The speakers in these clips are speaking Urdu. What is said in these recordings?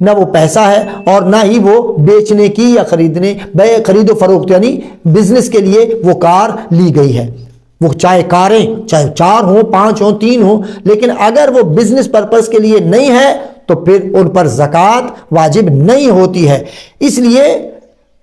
نہ وہ پیسہ ہے اور نہ ہی وہ بیچنے کی یا خرید و فروخت یعنی بزنس کے لیے وہ کار لی گئی ہے. وہ چاہے کاریں چاہے 4 ہوں 5 ہوں 3 ہوں، لیکن اگر وہ بزنس پرپس کے لیے نہیں ہے تو پھر ان پر زکوٰۃ واجب نہیں ہوتی ہے. اس لیے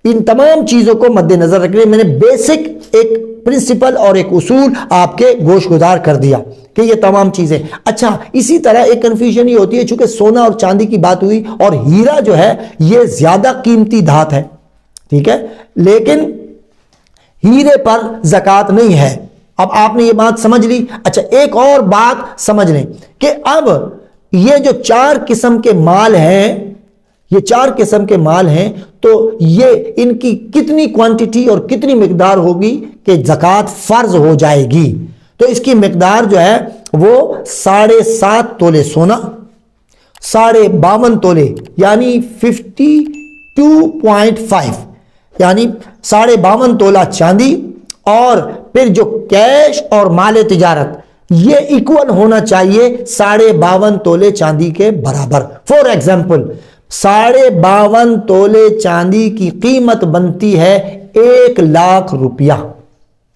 ان تمام چیزوں کو مد نظر رکھنے میں نے بیسک ایک پرنسپل اور ایک اصول آپ کے گوش گزار کر دیا کہ یہ تمام چیزیں. اچھا، اسی طرح ایک کنفیوژن یہ ہوتی ہے چونکہ سونا اور چاندی کی بات ہوئی اور ہیرا جو ہے یہ زیادہ قیمتی دھات ہے، ٹھیک ہے، لیکن ہیرے پر زکوٰۃ نہیں ہے. اب آپ نے یہ بات سمجھ لی. اچھا، ایک اور بات سمجھ لیں کہ اب یہ جو 4 قسم کے مال ہیں، یہ 4 قسم کے مال ہیں، تو یہ ان کی کتنی کوانٹٹی اور کتنی مقدار ہوگی کہ زکوٰۃ فرض ہو جائے گی. تو اس کی مقدار جو ہے وہ 7.5 تولے سونا، 52.5 تولے یعنی 52.5 یعنی 52.5 تولہ چاندی، اور پھر جو کیش اور مال تجارت یہ ایکول ہونا چاہیے 52.5 تولے چاندی کے برابر. فور ایگزامپل 52.5 تولے چاندی کی قیمت بنتی ہے 1 لاکھ روپیہ.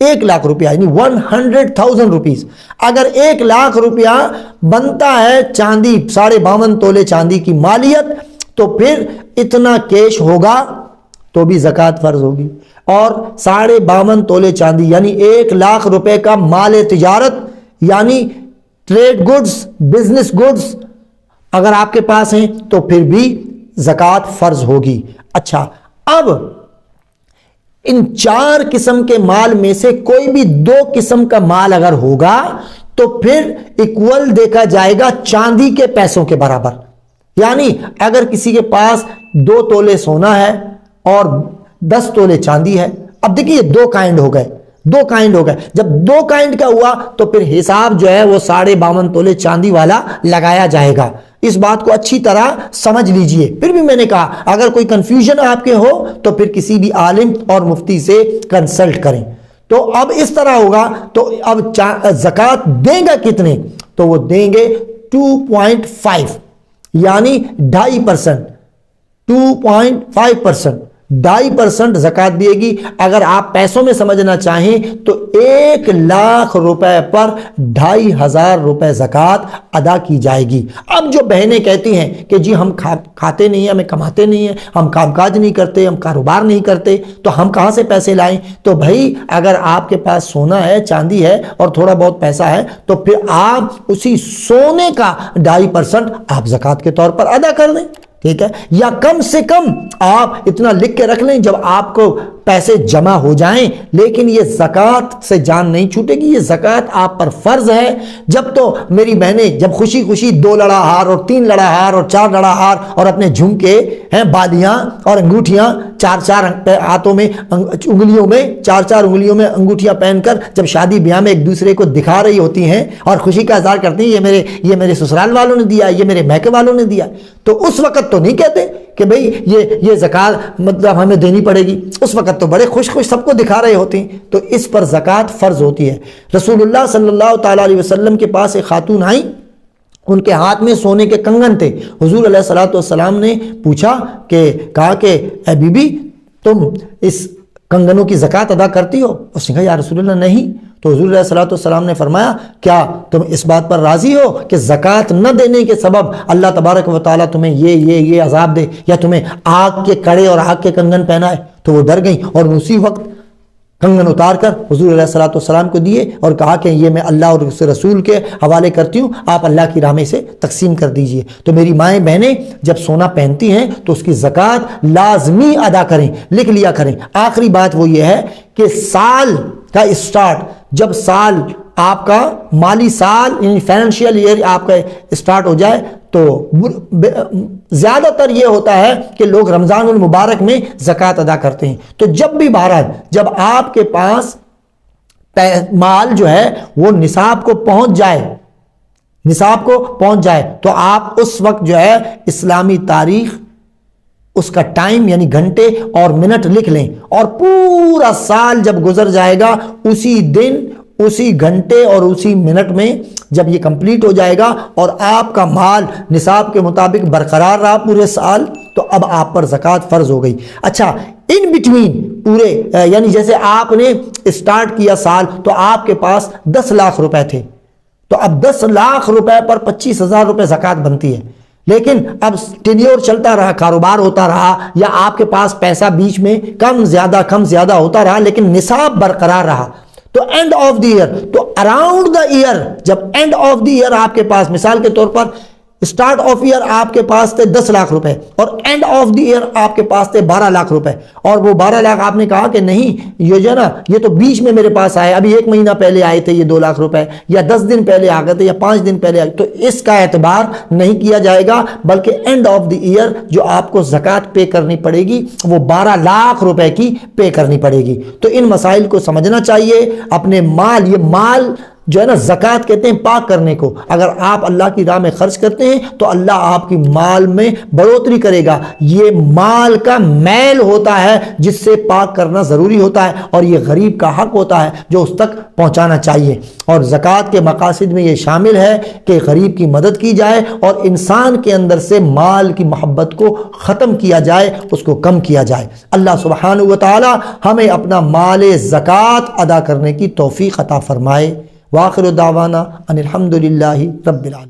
1 لاکھ روپیہ یعنی 100,000 روپیز. اگر 1 لاکھ روپیہ بنتا ہے چاندی 52.5 تولے چاندی کی مالیت، تو پھر اتنا کیش ہوگا تو بھی زکوٰۃ فرض ہوگی. اور 52.5 تولے چاندی یعنی 1 لاکھ روپے کا مال تجارت یعنی ٹریڈ گڈز، بزنس گڈز اگر آپ کے پاس ہیں تو پھر بھی زکوٰۃ فرض ہوگی. اچھا، اب ان 4 قسم کے مال میں سے کوئی بھی 2 قسم کا مال اگر ہوگا تو پھر ایکول دیکھا جائے گا چاندی کے پیسوں کے برابر. یعنی اگر کسی کے پاس 2 تولے سونا ہے اور 10 تولے چاندی ہے، اب دیکھیے 2 کائنڈ ہو گئے. جب 2 کائنڈ کا ہوا تو پھر حساب جو ہے وہ 52.5 تولے چاندی والا لگایا جائے گا. اس بات کو اچھی طرح سمجھ لیجئے. پھر بھی میں نے کہا اگر کوئی کنفیوژن آپ کے ہو تو پھر کسی بھی عالم اور مفتی سے کنسلٹ کریں. تو اب اس طرح ہوگا تو اب زکوٰۃ دیں گا کتنے؟ تو وہ دیں گے 2.5 یعنی 2.5%. 2.5% زکوٰۃ دیے گی. اگر آپ پیسوں میں سمجھنا چاہیں تو 1 لاکھ روپے پر 2,500 روپے زکوٰۃ ادا کی جائے گی. اب جو بہنیں کہتی ہیں کہ جی ہم کھاتے نہیں ہیں، ہمیں کماتے نہیں ہیں، ہم کام کاج نہیں کرتے، ہم کاروبار نہیں کرتے، تو ہم کہاں سے پیسے لائیں؟ تو بھائی اگر آپ کے پاس سونا ہے، چاندی ہے اور تھوڑا بہت پیسہ ہے تو پھر آپ اسی سونے کا 2.5% آپ زکوٰۃ کے طور پر ادا کر دیں، ٹھیک ہے. یا کم سے کم آپ اتنا لکھ کے رکھ لیں جب آپ کو پیسے جمع ہو جائیں، لیکن یہ زکوٰۃ سے جان نہیں چھوٹے گی، یہ زکوٰۃ آپ پر فرض ہے. جب تو میری بہنیں جب خوشی خوشی 2 لڑا ہار اور 3 لڑا ہار اور 4 لڑا ہار اور اپنے جھمکے ہیں، بالیاں اور انگوٹھیاں 4 ہاتھوں میں انگلیوں میں 4 انگلیوں میں انگوٹھیاں پہن کر جب شادی بیاہ میں ایک دوسرے کو دکھا رہی ہوتی ہیں اور خوشی کا اظہار کرتی ہیں یہ میرے سسرال والوں نے دیا، یہ میرے میکے والوں نے دیا، تو اس وقت تو نہیں کہتے کہ بھئی یہ زکوٰۃ مطلب ہمیں دینی پڑے گی. اس وقت تو بڑے خوش سب کو دکھا رہے ہوتے ہیں. تو اس پر زکوٰۃ فرض ہوتی ہے. رسول اللہ صلی اللہ تعالیٰ علیہ وسلم کے پاس ایک خاتون آئی، ان کے ہاتھ میں سونے کے کنگن تھے. حضور علیہ الصلوۃ والسلام نے پوچھا کہا کہ اے بی بی تم اس کنگنوں کی زکوٰۃ ادا کرتی ہو؟ اس نے کہا یا رسول اللہ نہیں. تو حضور علیہ الصلوۃ والسلام نے فرمایا کیا تم اس بات پر راضی ہو کہ زکوٰۃ نہ دینے کے سبب اللہ تبارک و تعالیٰ تمہیں یہ عذاب دے یا تمہیں آگ کے کڑے اور آگ کے کنگن پہنائے؟ تو وہ ڈر گئیں اور اسی وقت کنگن اتار کر حضور علیہ الصلوۃ والسلام کو دیے اور کہا کہ یہ میں اللہ اور اس رسول کے حوالے کرتی ہوں، آپ اللہ کی راہ میں سے تقسیم کر دیجئے. تو میری مائیں بہنیں جب سونا پہنتی ہیں تو اس کی زکوٰۃ لازمی ادا کریں، لکھ لیا کریں. آخری بات وہ یہ ہے کہ سال کا اسٹارٹ، جب سال آپ کا مالی سال یعنی فائنینشیل ایئر آپ کا اسٹارٹ ہو جائے تو زیادہ تر یہ ہوتا ہے کہ لوگ رمضان المبارک میں زکوٰۃ ادا کرتے ہیں. تو جب بھی بہرحال جب آپ کے پاس مال جو ہے وہ نصاب کو پہنچ جائے تو آپ اس وقت جو ہے اسلامی تاریخ اس کا ٹائم یعنی گھنٹے اور منٹ لکھ لیں، اور پورا سال جب گزر جائے گا اسی دن اسی گھنٹے اور اسی منٹ میں جب یہ کمپلیٹ ہو جائے گا اور آپ کا مال نصاب کے مطابق برقرار رہا پورے سال تو اب آپ پر زکوٰۃ فرض ہو گئی۔ اچھا ان بٹوین پورے یعنی جیسے آپ نے اسٹارٹ کیا سال تو آپ کے پاس 10 لاکھ روپے تھے، تو اب 10 لاکھ روپے پر 25,000 روپے زکوٰۃ بنتی ہے، لیکن اب ٹینیور چلتا رہا، کاروبار ہوتا رہا، یا آپ کے پاس پیسہ بیچ میں کم زیادہ ہوتا رہا لیکن نصاب برقرار رہا، تو اینڈ آف دی ایئر، تو اراؤنڈ دا ایئر جب اینڈ آف دی ایئر آپ کے پاس مثال کے طور پر اسٹارٹ آف ایئر آپ کے پاس تھے 10 لاکھ روپے اور اینڈ آف دی ایئر آپ کے پاس تھے 12 لاکھ روپے، اور وہ 12 لاکھ آپ نے کہا کہ نہیں یہ جو ہے نا یہ تو بیچ میں میرے پاس آئے، ابھی 1 مہینہ پہلے آئے تھے یہ 2 لاکھ روپے، یا 10 دن پہلے آ گئے تھے یا 5 دن پہلے آ گئے، تو اس کا اعتبار نہیں کیا جائے گا، بلکہ اینڈ آف دی ایئر جو آپ کو زکوٰۃ پے کرنی پڑے گی وہ 12 لاکھ روپے کی پے کرنی پڑے گی۔ تو ان مسائل کو سمجھنا چاہیے، اپنے مال، یہ مال جو ہے نا زکوٰۃ کہتے ہیں پاک کرنے کو، اگر آپ اللہ کی راہ میں خرچ کرتے ہیں تو اللہ آپ کی مال میں بڑھوتری کرے گا، یہ مال کا میل ہوتا ہے جس سے پاک کرنا ضروری ہوتا ہے، اور یہ غریب کا حق ہوتا ہے جو اس تک پہنچانا چاہیے، اور زکوٰۃ کے مقاصد میں یہ شامل ہے کہ غریب کی مدد کی جائے اور انسان کے اندر سے مال کی محبت کو ختم کیا جائے، اس کو کم کیا جائے۔ اللہ سبحانہ و تعالی ہمیں اپنا مال زکوٰۃ ادا کرنے کی توفیق عطا فرمائے۔ وآخر دعوانا ان الحمد للہ رب العالمین۔